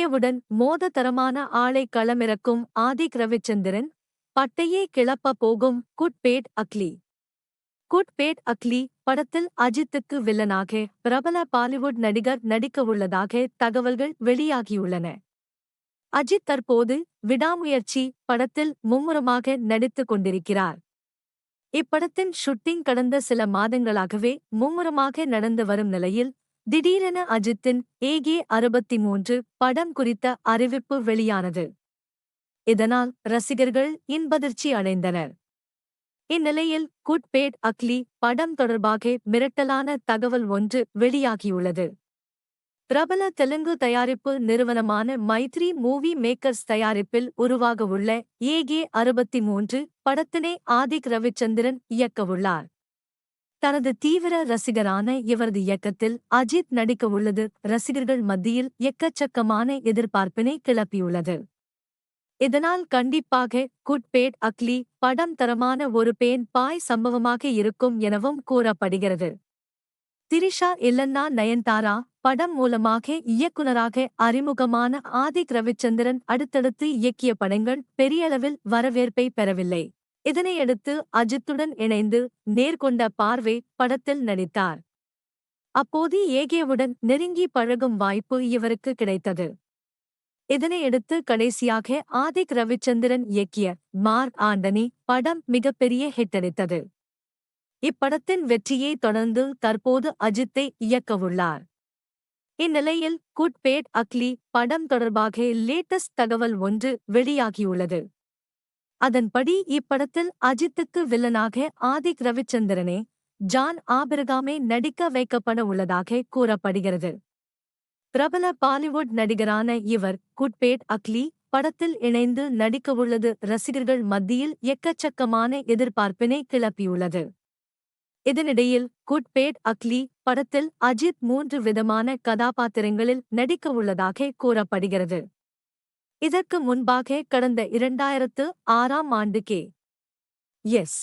ஏகேவுடன் மோத தரமான ஆளை களமிறக்கும் ஆதிக் ரவிச்சந்திரன், பட்டையே கிளப்ப போகும் good bad ugly. Good bad ugly படத்தில் அஜித்துக்கு வில்லனாக பிரபல பாலிவுட் நடிகர் நடிக்கவுள்ளதாக தகவல்கள் வெளியாகியுள்ளன. அஜித் தற்போது விடாமுயற்சி படத்தில் மும்முரமாக நடித்துக் கொண்டிருக்கிறார். இப்படத்தின் ஷூட்டிங் கடந்த சில மாதங்களாகவே மும்முரமாக நடந்து வரும் நிலையில், திடீரென அஜித்தின் ஏகே 63 படம் குறித்த அறிவிப்பு வெளியானது. இதனால் ரசிகர்கள் இன்பதிர்ச்சி அடைந்தனர். இந்நிலையில் குட் பேட் அக்லி படம் தொடர்பாக மிரட்டலான தகவல் ஒன்று வெளியாகியுள்ளது. பிரபல தெலுங்கு தயாரிப்பு நிறுவனமான மைத்ரி மூவி மேக்கர்ஸ் தயாரிப்பில் உருவாகவுள்ள ஏகே 63 படத்தினை ஆதிக் ரவிச்சந்திரன் இயக்கவுள்ளார். தனது தீவிர ரசிகரான இவரது இயக்கத்தில் அஜித் நடிக்கவுள்ளது ரசிகர்கள் மத்தியில் எக்கச்சக்கமான எதிர்பார்ப்பினை கிளப்பியுள்ளது. இதனால் கண்டிப்பாக குட் பேட் அக்லி படம் தரமான ஒரு பேன் பாய் சம்பவமாக இருக்கும் எனவும் கூறப்படுகிறது. திரிஷா இல்லன்னா நயன்தாரா படம் மூலமாக இயக்குனராக அறிமுகமான ஆதிக் ரவிச்சந்திரன் அடுத்தடுத்து இயக்கிய படங்கள் பெரியளவில் வரவேற்பை பெறவில்லை. இதனையடுத்து அஜித்துடன் இணைந்து நேர்கொண்ட பார்வை படத்தில் நடித்தார். அப்போது ஏகேவுடன் நெருங்கி பழகும் வாய்ப்பு இவருக்கு கிடைத்தது. இதனையடுத்து கடைசியாக ஆதிக் ரவிச்சந்திரன் இயக்கிய மார்க் ஆண்டனி படம் மிகப்பெரிய ஹிட் அடித்தது. இப்படத்தின் வெற்றியை தொடர்ந்து தற்போது அஜித்தை இயக்கவுள்ளார். இந்நிலையில் குட் பேட் அக்லி படம் தொடர்பாக லேட்டஸ்ட் தகவல் ஒன்று வெளியாகியுள்ளது. அதன்படி இப்படத்தில் அஜித்துக்கு வில்லனாக ஆதிக் ரவிச்சந்திரனே ஜான் ஆபிரகாமே நடிக்க வைக்கப்பட உள்ளதாக கூறப்படுகிறது. பிரபல பாலிவுட் நடிகரான இவர் குட் பேட் அக்லி படத்தில் இணைந்து நடிக்கவுள்ளது ரசிகர்கள் மத்தியில் எக்கச்சக்கமான எதிர்பார்ப்பினை கிளப்பியுள்ளது. இதனிடையில் குட் பேட் அக்லி படத்தில் அஜித் 3 விதமான கதாபாத்திரங்களில் நடிக்கவுள்ளதாக கூறப்படுகிறது. இதற்கு முன்பாக கடந்த 2006ஆம் ஆண்டு கே.எஸ்.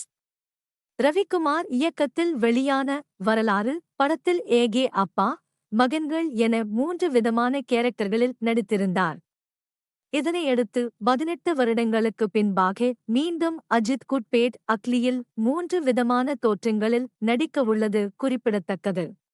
ரவிக்குமார் இயக்கத்தில் வெளியான வரலாறு படத்தில் ஏகே அப்பா, மகன்கள் என 3 விதமான கேரக்டர்களில் நடித்திருந்தார். இதனையடுத்து 18 வருடங்களுக்கு பின்பாக மீண்டும் அஜித் குட் பேட் அக்லியில் 3 விதமான தோற்றங்களில் நடிக்கவுள்ளது குறிப்பிடத்தக்கது.